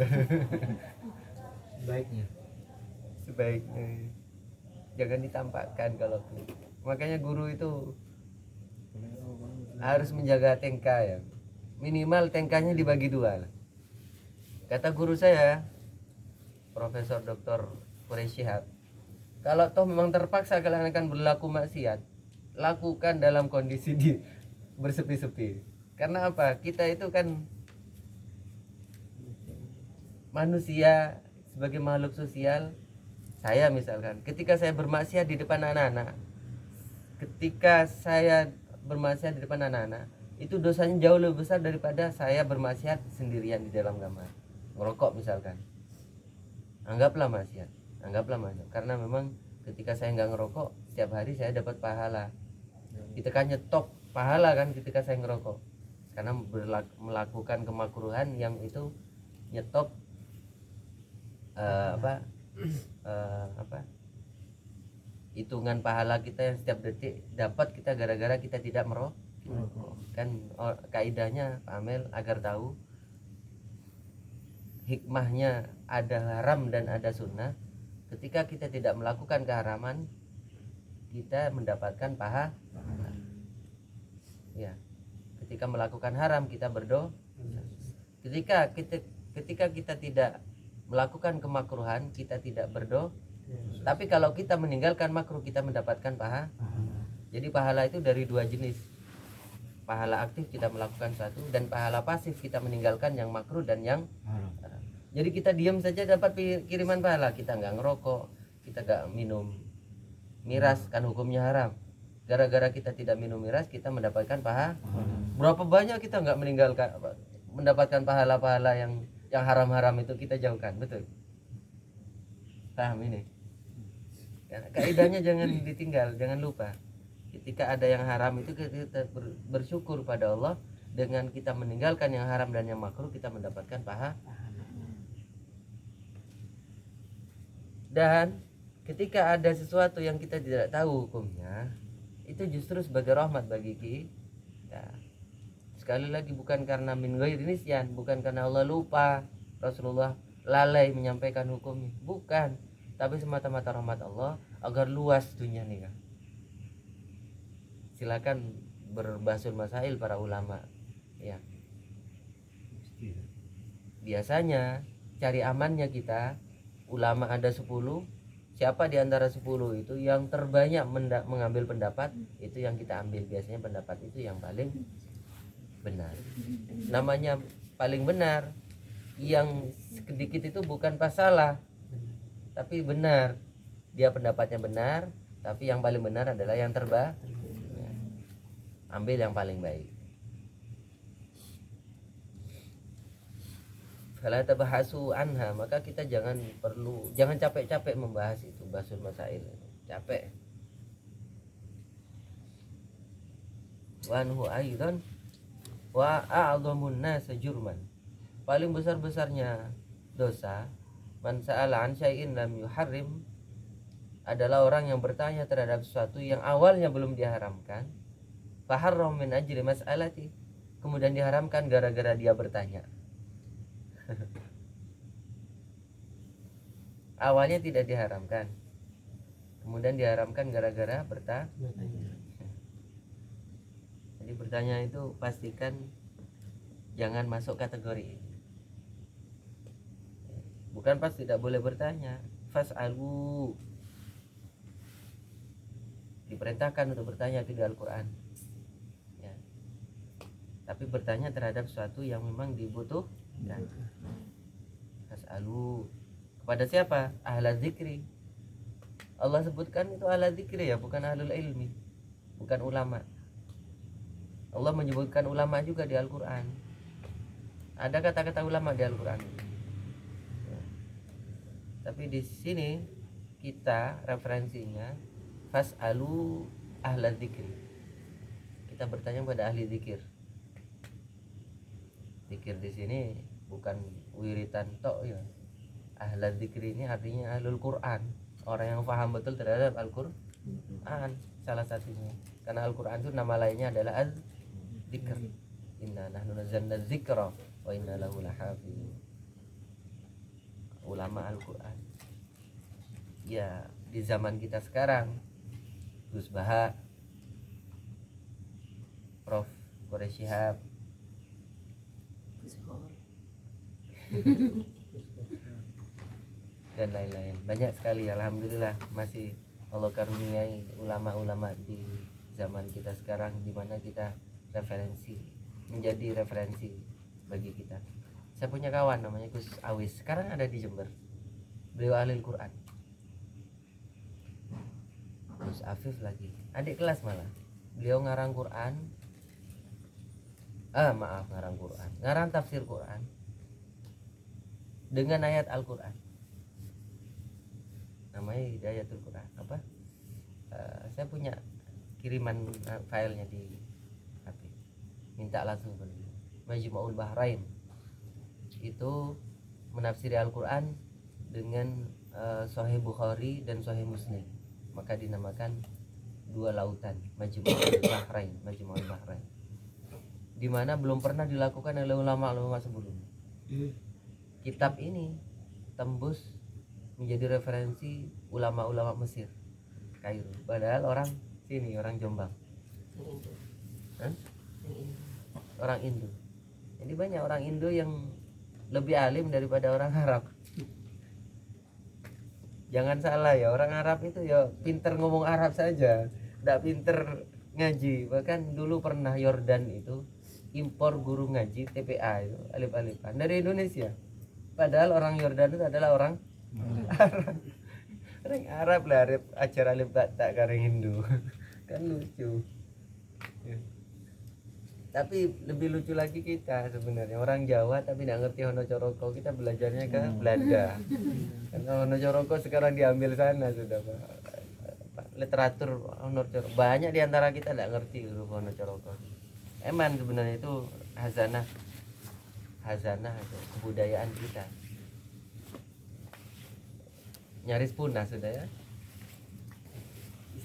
Baiknya. Sebaiknya jangan ditampakkan kalau makanya guru itu harus menjaga tengka, ya. Minimal tengkanya dibagi dua. Kata guru saya, Profesor Dr. Quraish Shihab, kalau toh memang terpaksa kalian akan berlaku maksiat, lakukan dalam kondisi bersepi-sepi. Karena apa? Kita itu kan manusia sebagai makhluk sosial. Saya misalkan, ketika saya bermaksiat di depan anak-anak, itu dosanya jauh lebih besar daripada saya bermaksiat sendirian di dalam kamar. Ngerokok misalkan, anggaplah maksiat, karena memang ketika saya nggak ngerokok, setiap hari saya dapat pahala. Kita kan nyetop pahala kan ketika saya ngerokok, karena melakukan kemakruhan yang itu nyetop hitungan pahala kita yang setiap detik dapat kita gara-gara kita tidak Kan kaidahnya Pak Amel agar tahu hikmahnya ada haram dan ada sunnah. Ketika kita tidak melakukan keharaman, kita mendapatkan pahala. Ya, ketika melakukan haram kita berdoa. Ketika kita tidak melakukan kemakruhan, kita tidak berdoa. Tapi kalau kita meninggalkan makruh, kita mendapatkan pahala. Jadi pahala itu dari dua jenis. Pahala aktif kita melakukan satu, dan pahala pasif kita meninggalkan yang makruh dan yang haram. Jadi kita diam saja dapat kiriman pahala. Kita nggak ngerokok, kita nggak minum miras, kan hukumnya haram. Gara-gara kita tidak minum miras, kita mendapatkan pahala. Berapa banyak kita nggak meninggalkan, mendapatkan pahala-pahala yang haram-haram itu kita jauhkan, betul? Paham ini? Ya, kaidahnya jangan ditinggal, jangan lupa. Ketika ada yang haram itu kita bersyukur pada Allah. Dengan kita meninggalkan yang haram dan yang makruh, kita mendapatkan pahala. Dan ketika ada sesuatu yang kita tidak tahu hukumnya, itu justru sebagai rahmat bagi kita. Sekali lagi, bukan karena min ghairi nisyan, bukan karena Allah lupa, Rasulullah lalai menyampaikan hukumnya, bukan, tapi semata-mata rahmat Allah agar luas dunia nih. Silakan berbasul masail para ulama. Ya. Biasanya cari amannya kita, ulama ada 10, siapa di antara 10 itu yang terbanyak mengambil pendapat, itu yang kita ambil. Biasanya pendapat itu yang paling benar. Namanya paling benar, yang sedikit itu bukan pas salah, tapi benar. Dia pendapatnya benar, tapi yang paling benar adalah yang terbaik. Ambil yang paling baik. Fala tabahasu anha, maka kita jangan capek-capek membahas itu, basul masail. Capek. Wa anhu aidan wa a'dhamun nas jurman. Paling besar-besarnya dosa, man sa'ala an syai'in lam yuharrim, adalah orang yang bertanya terhadap sesuatu yang awalnya belum diharamkan, faharram min ajri mas'alati, kemudian diharamkan gara-gara dia bertanya. Awalnya tidak diharamkan, kemudian diharamkan gara-gara bertanya. Jadi bertanya itu pastikan jangan masuk kategori ini. Bukan pas tidak boleh bertanya, fas'alu, diperintahkan untuk bertanya itu di Al-Quran. Ya. Tapi bertanya terhadap sesuatu yang memang dibutuhkan. Fas'alu, kepada siapa? Ahla dzikri. Allah sebutkan itu ahla dzikri ya, bukan ahlul ilmi, bukan ulama. Allah menyebutkan ulama juga di Al-Quran. Ada kata-kata ulama di Al-Quran. Ya. Tapi di sini kita referensinya fas'alu ahla dzikri. Kita bertanya kepada ahli zikir. Zikir di sini bukan wiritan tok ya. Ahla dzikri ini artinya ahlul Quran, orang yang paham betul terhadap Al-Quran, salah satunya. Karena Al-Quran itu nama lainnya adalah az-zikr. Inna nahnu nazzalna dzikra wa inna lahu lahafizun. Ulama Al-Quran. Ya, di zaman kita sekarang, Gus Baha, Prof. Quraish Shihab, dan lain-lain, banyak sekali. Alhamdulillah masih Allah karuniai ulama-ulama di zaman kita sekarang, di mana kita menjadi referensi bagi kita. Saya punya kawan namanya Gus Awis, sekarang ada di Jember. Beliau ahli Quran. Gus Afif lagi, adik kelas malah. Beliau ngarang Quran. Ngarang tafsir Quran dengan ayat Al-Quran. Namanya Hidayatul Quran. Saya punya kiriman filenya di HP. Minta langsung ke beliau. Majmu'ul Bahrain. Itu menafsiri Al-Quran dengan Sahih Bukhari dan Sahih Muslim. Maka dinamakan dua lautan, Majmu'ul Bahrain. di mana belum pernah dilakukan oleh ulama-ulama sebelumnya. Kitab ini tembus menjadi referensi ulama-ulama Mesir, Kairo. Padahal orang sini, orang Jombang, Yang Indo. Hah? Yang Indo. orang Indo. Jadi banyak orang Indo yang lebih alim daripada orang Arab. Jangan salah ya, orang Arab itu ya pinter ngomong Arab saja, tidak pinter ngaji. Bahkan dulu pernah Yordan itu impor guru ngaji TPA itu alif-alifan dari Indonesia. Padahal orang Yordan itu adalah orang Arab. Orang Arab lah ajar alif tak kareng Hindu. Kan lucu. Ya. Tapi lebih lucu lagi kita sebenarnya orang Jawa tapi tidak ngerti Hono Coroko, kita belajarnya ke Belanda. Karena Hono Coroko sekarang diambil sana sudah Pak. Literatur Hono Coroko banyak diantara kita tidak ngerti huruf Hono Coroko. Eman sebenarnya itu hazanah itu kebudayaan kita. Nyaris punah sudah ya.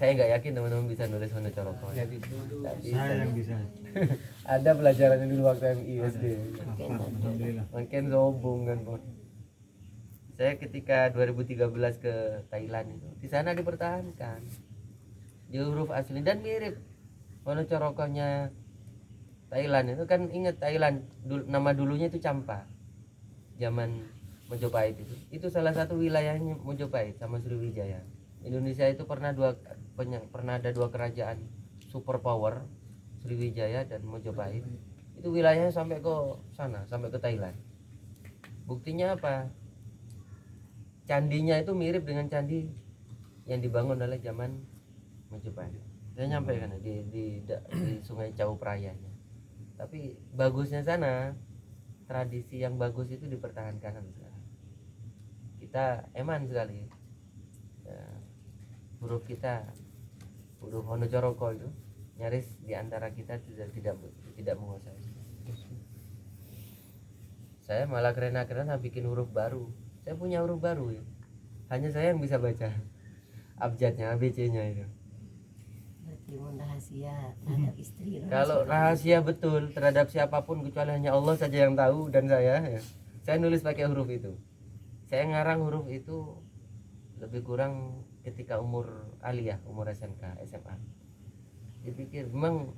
Saya nggak yakin teman-teman bisa nulis Hono Coroko. Jadi Tapi saya yang bisa. ada pelajarannya dulu waktu MI SD. Hafal, alhamdulillah. Makin sombong kan Bon. Saya ketika 2013 ke Thailand itu di sana dipertahankan di huruf asli dan mirip Hono Corokonya Thailand itu kan. Ingat Thailand nama dulunya itu Champa zaman Mojopahit itu salah satu wilayahnya Mojopahit sama Sriwijaya. Indonesia itu pernah ada dua kerajaan superpower, Sriwijaya dan Mojopahit. Itu wilayahnya sampai ke sana, sampai ke Thailand. Buktinya apa? Candinya itu mirip dengan candi yang dibangun oleh zaman Mojopahit. Saya nyampe kan di Sungai Cau Prayanya. Tapi bagusnya sana, tradisi yang bagus itu dipertahankan sampai sekarang. Kita eman sekali. Ya, huruf kita, huruf Hono Coroko itu nyaris di antara kita tidak menguasai. Saya malah keren-keren bikin huruf baru. Saya punya huruf baru ya. Hanya saya yang bisa baca abjadnya, ABC-nya itu. Berarti mau rahasia terhadap istri. Kalau rahasia betul terhadap siapapun kecuali hanya Allah saja yang tahu dan saya ya. Saya nulis pakai huruf itu. Saya ngarang huruf itu lebih kurang ketika umur aliyah, umur SMK, SMA. Dipikir memang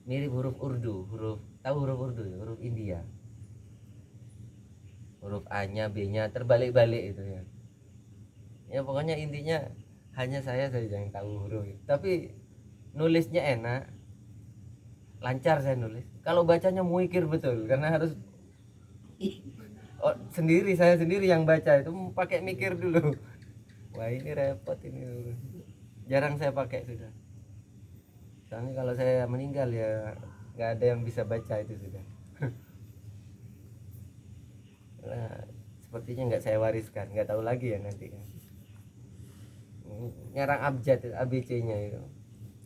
mirip huruf Urdu, tahu huruf Urdu ya, huruf India. Huruf A-nya, B-nya terbalik-balik itu ya. Ya pokoknya intinya hanya saya saja yang tahu huruf itu. Tapi nulisnya enak, lancar saya nulis. Kalau bacanya muikir betul karena harus saya sendiri yang baca itu pakai mikir dulu. Wah ini repot ini, jarang saya pakai sudah. Soalnya kalau saya meninggal ya nggak ada yang bisa baca itu sudah. Nah, sepertinya nggak saya wariskan, nggak tahu lagi ya nanti kan. Nyarang abjad ABC-nya itu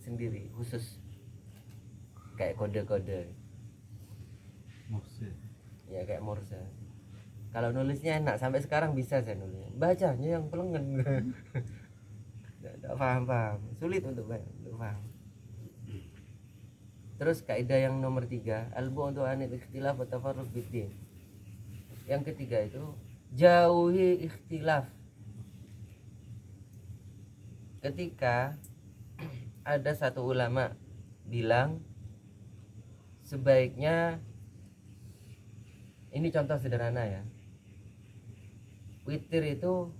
sendiri khusus kayak kode-kode. Morse. Ya kayak Morse. Kalau nulisnya enak sampai sekarang bisa saya nulis. Bacanya yang pelengen. Tidak paham, sulit untuk paham. Terus kaidah yang nomor 3, albu untuk anil ikhtilaf wa tafarruq biddin. Yang ketiga itu jauhi ikhtilaf. Ketika ada satu ulama bilang sebaiknya, ini contoh sederhana ya, witir itu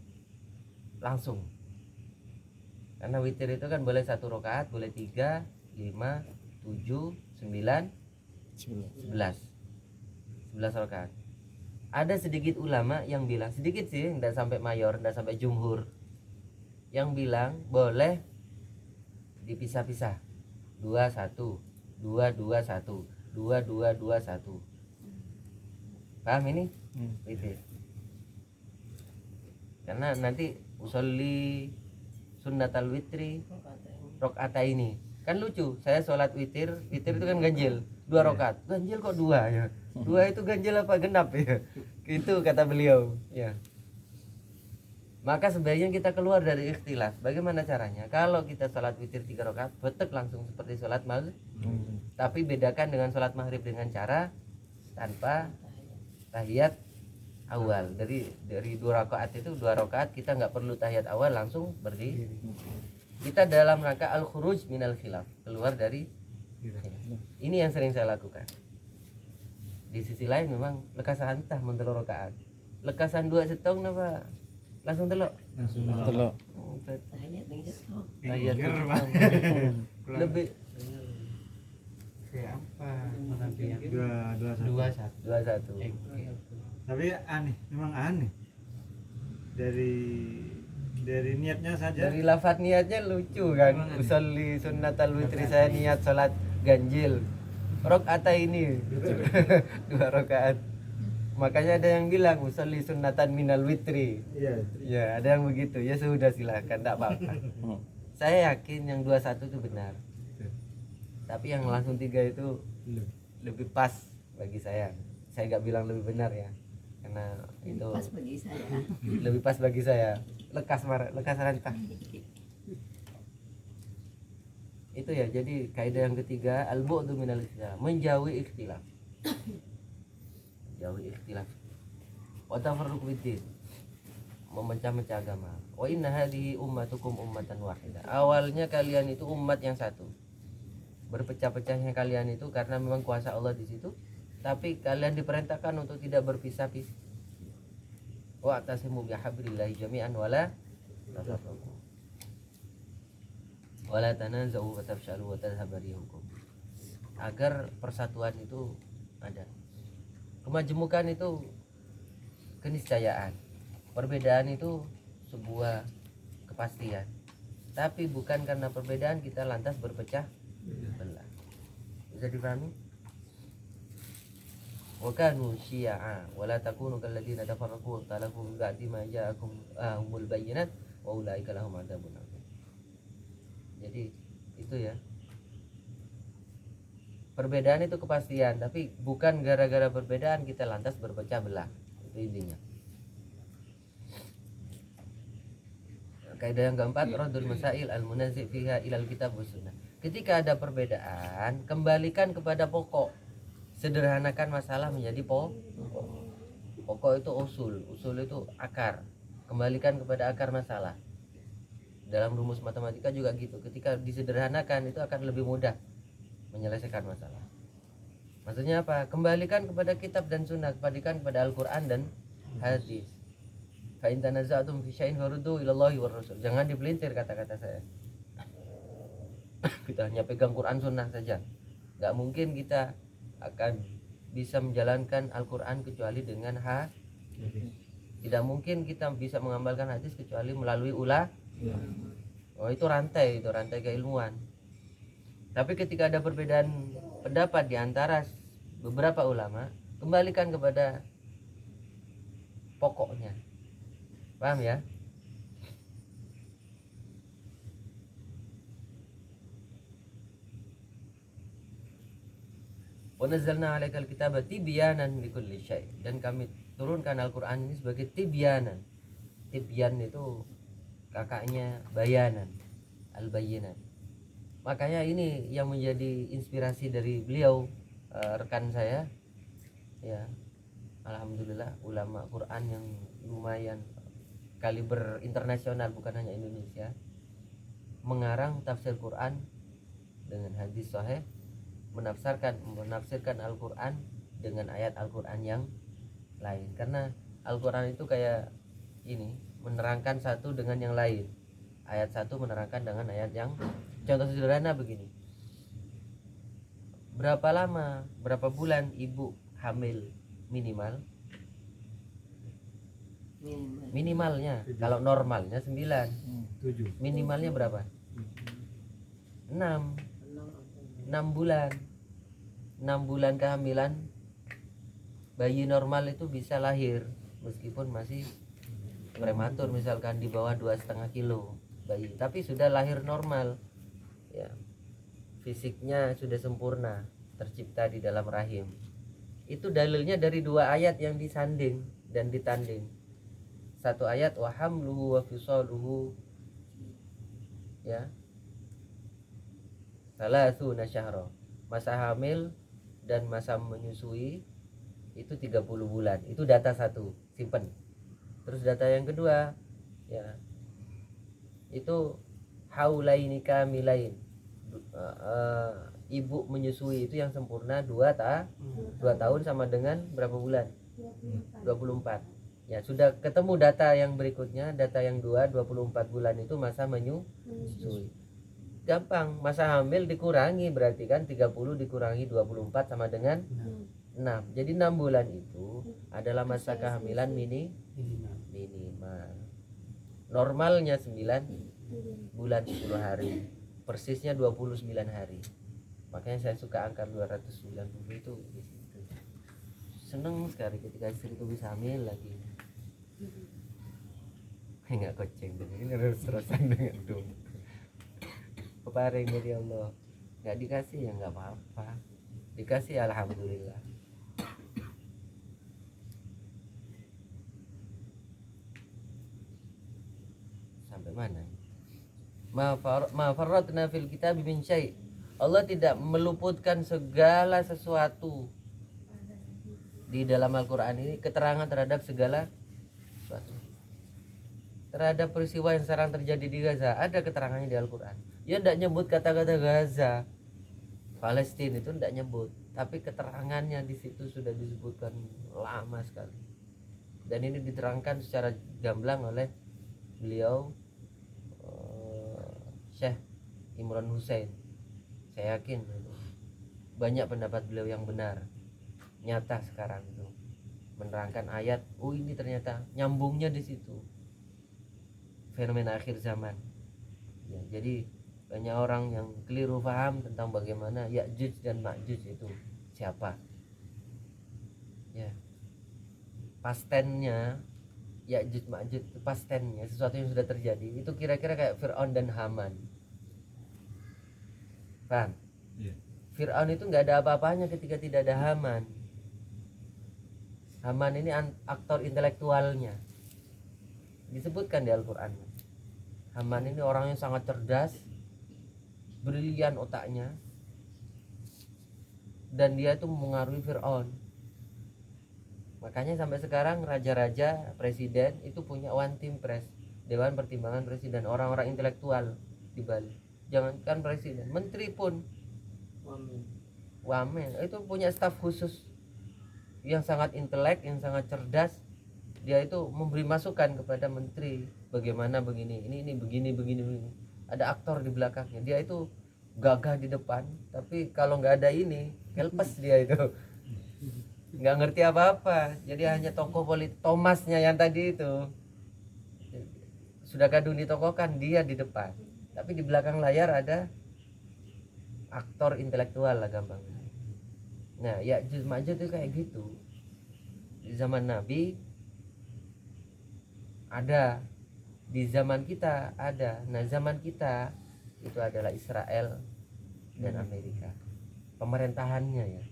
langsung, karena witir itu kan boleh 1 rakaat, boleh 3, 5, 7, 9, 11 rakaat. Ada sedikit ulama yang bilang, sedikit sih, tidak sampai mayor, tidak sampai jumhur, yang bilang boleh dipisah-pisah 2-1, 2-2-1, 2-2-2-1. Paham ini? Witir. Karena nanti usolli sunnatal witri rakaat ini kan lucu. Saya sholat witir itu kan ganjil 2 rakaat. Ganjil kok 2 ya? 2 itu ganjil apa genap ya? Itu kata beliau ya. Maka sebaiknya kita keluar dari ikhtilaf. Bagaimana caranya? Kalau kita sholat witir 3 rakaat, betek langsung seperti sholat maghrib. Tapi bedakan dengan sholat maghrib dengan cara tanpa tahiyat awal. Dari 2 rakaat itu 2 rakaat kita nggak perlu tahiyat awal, langsung berdiri. Kita dalam rangka al-khuruj minal khilaf, keluar dari khilaf. Ini yang sering saya lakukan. Di sisi lain memang lekasan entah mentelo rakaat. Lekasan 2 setong apa? Langsung telok. Langsung Telok. Tahiyat dengan setong. Tahiyat Ingat, setong. Pak. Lebih Kayak apa? Penampilan. dua satu. 21. Tapi aneh, memang aneh. Dari niatnya saja. Dari lafaz niatnya lucu kan. Usolli sunnatal witri, saya niat salat ganjil. Rakaat ini 2 rakaat. Makanya ada yang bilang usolli sunnatan minal witri. Iya. Ya, ada yang begitu. Ya sudah silahkan, enggak apa-apa. Saya yakin yang 21 itu benar. Tapi yang langsung 3 itu lebih pas bagi saya. Saya nggak bilang lebih benar ya. Karena itu Pas bagi saya. lebih pas bagi saya. Lekas rantah. Itu ya, jadi kaidah yang ketiga al-bu'du minal ikhtilaf, menjauhi ikhtilaf. Menjauhi ikhtilaf. Wa tafarruq fiddin, memecah-mecah agama. Wa inna hadhihi ummatukum ummatan wahidah. Awalnya kalian itu umat yang satu. Berpecah-pecahnya kalian itu karena memang kuasa Allah di situ, tapi kalian diperintahkan untuk tidak berpisah-pisah. Wa atasimu bihablillahi jami'an wala tafarraqu. Wala tanaza'u wa tafshalu wa tadhhabu rihukum. Agar persatuan itu ada. Kemajemukan itu keniscayaan. Perbedaan itu sebuah kepastian. Tapi bukan karena perbedaan kita lantas berpecah belah. Bisa dipahami? Wa kanu syi'a wa la takunu kal ladzina tafarraqu wa ikhtalafu min ba'di ma ja'ahumul bayyinat wa ulaika lahum 'adzabun 'adzim. Jadi itu ya, perbedaan itu kepastian, tapi bukan gara-gara perbedaan kita lantas berpecah belah. Itu intinya. Kaidah yang keempat, raddul masail al-munazi' fiha ilal kitab was sunnah. Ketika ada perbedaan, kembalikan kepada pokok. Sederhanakan masalah menjadi pokok. Pokok itu usul itu akar. Kembalikan kepada akar masalah. Dalam rumus matematika juga gitu. Ketika disederhanakan itu akan lebih mudah menyelesaikan masalah. Maksudnya apa? Kembalikan kepada kitab dan sunnah, kembalikan kepada Al-Quran dan hadis. Fa in tanaza'tum fi syai'in faruddu ila Allahi war Rasul. Jangan dipelintir kata-kata saya. Kita hanya pegang Quran sunnah saja. Gak mungkin kita akan bisa menjalankan Al-Quran kecuali dengan hadis. Tidak mungkin kita bisa mengamalkan hadis kecuali melalui Oh, itu rantai keilmuan. Tapi ketika ada perbedaan pendapat di antara beberapa ulama, kembalikan kepada pokoknya. Paham ya? Wa nazzalna 'alaikal kitaba tibyanan likulli syai', dan kami turunkan Al-Qur'an ini sebagai tibyanan. Tibyan itu kakaknya bayanan, al-bayyinat. Makanya ini yang menjadi inspirasi dari beliau, rekan saya ya, alhamdulillah ulama Quran yang lumayan kaliber internasional, bukan hanya Indonesia, mengarang tafsir Quran dengan hadis sahih, menafsirkan Al-Quran dengan ayat Al-Quran yang lain. Karena Al-Quran itu kayak ini, menerangkan satu dengan yang lain. Ayat satu menerangkan dengan ayat yang, contoh sederhana begini. Berapa lama, berapa bulan ibu hamil minimal? Minimalnya, kalau normalnya 9. 7. Minimalnya berapa? 6 bulan. 6 bulan kehamilan, bayi normal itu bisa lahir meskipun masih prematur, misalkan di bawah 2,5 kilo bayi, tapi sudah lahir normal ya, fisiknya sudah sempurna, tercipta di dalam rahim. Itu dalilnya dari 2 ayat yang disanding dan ditanding. satu ayat wa hamluhu wa fisaluhu ya salasuna syahra. Masa hamil dan masa menyusui itu 30 bulan. Itu data satu, simpen. Terus data yang kedua ya itu haulaini kamilain. Ibu menyusui itu yang sempurna 2 tahun sama dengan berapa bulan? 24. Ya, sudah ketemu data yang berikutnya, data yang 24 bulan itu masa menyusui. Gampang, masa hamil dikurangi berarti kan 30 dikurangi 24 sama dengan 6. Jadi 6 bulan itu adalah masa kehamilan minimal. Normalnya 9 bulan 10 hari. Persisnya 29 hari. Makanya saya suka angka 290 itu di situ. Seneng sekali ketika istri itu bisa hamil lagi. Enggak koceng ini harus terusan dengan dong. Keparing dari Allah. Enggak dikasih ya enggak apa-apa. Dikasih alhamdulillah. Sampai mana? Ma farratna fil kitab min syai'. Allah tidak meluputkan segala sesuatu di dalam Al-Quran ini, keterangan terhadap segala sesuatu. Terhadap peristiwa yang sekarang terjadi di Gaza ada keterangannya di Al-Quran. Ya tidak nyebut kata-kata Gaza, Palestina itu tidak nyebut, tapi keterangannya di situ sudah disebutkan lama sekali. Dan ini diterangkan secara gamblang oleh beliau Syekh Imran Hussein. Saya yakin banyak pendapat beliau yang benar, nyata sekarang itu menerangkan ayat. Oh ini ternyata nyambungnya di situ, fenomena akhir zaman. Ya, jadi banyak orang yang keliru paham tentang bagaimana Ya'juj dan Ma'juj itu siapa. Ya, pastennya Ya'juj Ma'juj itu pastennya sesuatu yang sudah terjadi. Itu kira-kira kayak Fir'aun dan Haman. Paham? Iya. Fir'aun itu nggak ada apa-apanya ketika tidak ada Haman. Haman ini aktor intelektualnya. Disebutkan di Al-Quran. Haman ini orang yang sangat cerdas, brilian otaknya, dan dia itu mengaruhi Fir'aun. Makanya sampai sekarang raja-raja, presiden itu punya one team press, Dewan Pertimbangan Presiden, orang-orang intelektual di Bali. Jangankan presiden, menteri pun wamen itu punya staf khusus yang sangat intelek, yang sangat cerdas. Dia itu memberi masukan kepada menteri, bagaimana begini, ini begini. Ada aktor di belakangnya. Dia itu gagah di depan, tapi kalau nggak ada ini, kelpes dia itu. Nggak ngerti apa-apa. Jadi hanya tokoh politik Thomasnya yang tadi itu sudah kadung ditokohkan, dia di depan, tapi di belakang layar ada aktor intelektual lah gampangnya. Nah, Ya'juj Ma'juj itu kayak gitu. Di zaman Nabi ada, di zaman kita ada. Nah, zaman kita itu adalah Israel dan Amerika. Pemerintahannya ya.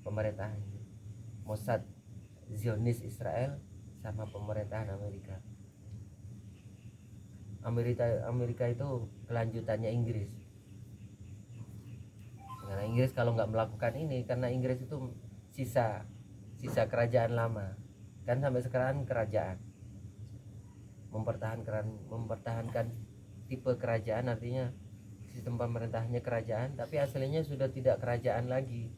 Pemerintahannya Mossad Zionis Israel sama pemerintahan Amerika. Amerika itu kelanjutannya Inggris. Karena Inggris kalau nggak melakukan ini, karena Inggris itu sisa kerajaan lama, kan sampai sekarang kerajaan mempertahankan tipe kerajaan, artinya sistem pemerintahnya kerajaan, tapi aslinya sudah tidak kerajaan lagi.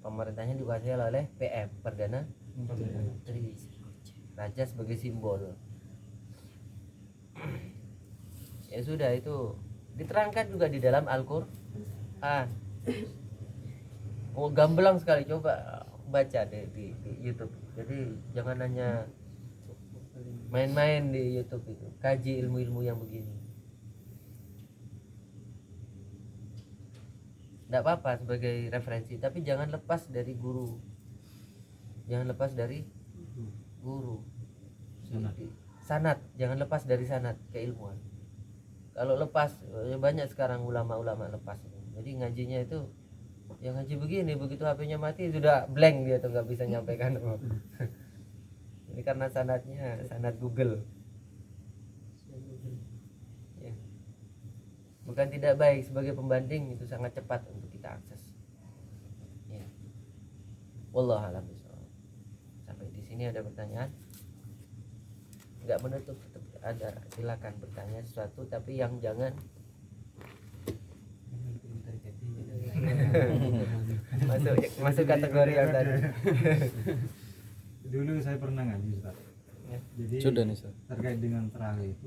Pemerintahnya dikuasai oleh PM, Perdana Menteri, raja sebagai simbol. Ya sudah, itu diterangkan juga di dalam Al-Quran. Oh, gamblang sekali, coba baca deh di YouTube. Jadi jangan hanya main-main di YouTube itu, kaji ilmu-ilmu yang begini. Tidak apa-apa sebagai referensi, tapi jangan lepas dari guru. Jangan lepas dari guru. Sanad, jangan lepas dari sanad keilmuan. Kalau lepas, banyak sekarang ulama-ulama lepas. Jadi ngajinya itu yang ngaji begini, begitu HP-nya mati sudah blank, dia tuh nggak bisa nyampaikan. Jadi Ini karena sanadnya sanad Google. Ya. Bukan tidak baik, sebagai pembanding itu sangat cepat untuk kita akses. Ya. Wallahu a'lam bishawab. Sampai di sini ada pertanyaan? Enggak menutup, tetap ada, silakan bertanya sesuatu, tapi yang jangan masuk kategori yang tadi. Dulu saya pernah ngaji Ustaz. Ya. Jadi Sudah nih, Ustaz. terkait dengan terawih itu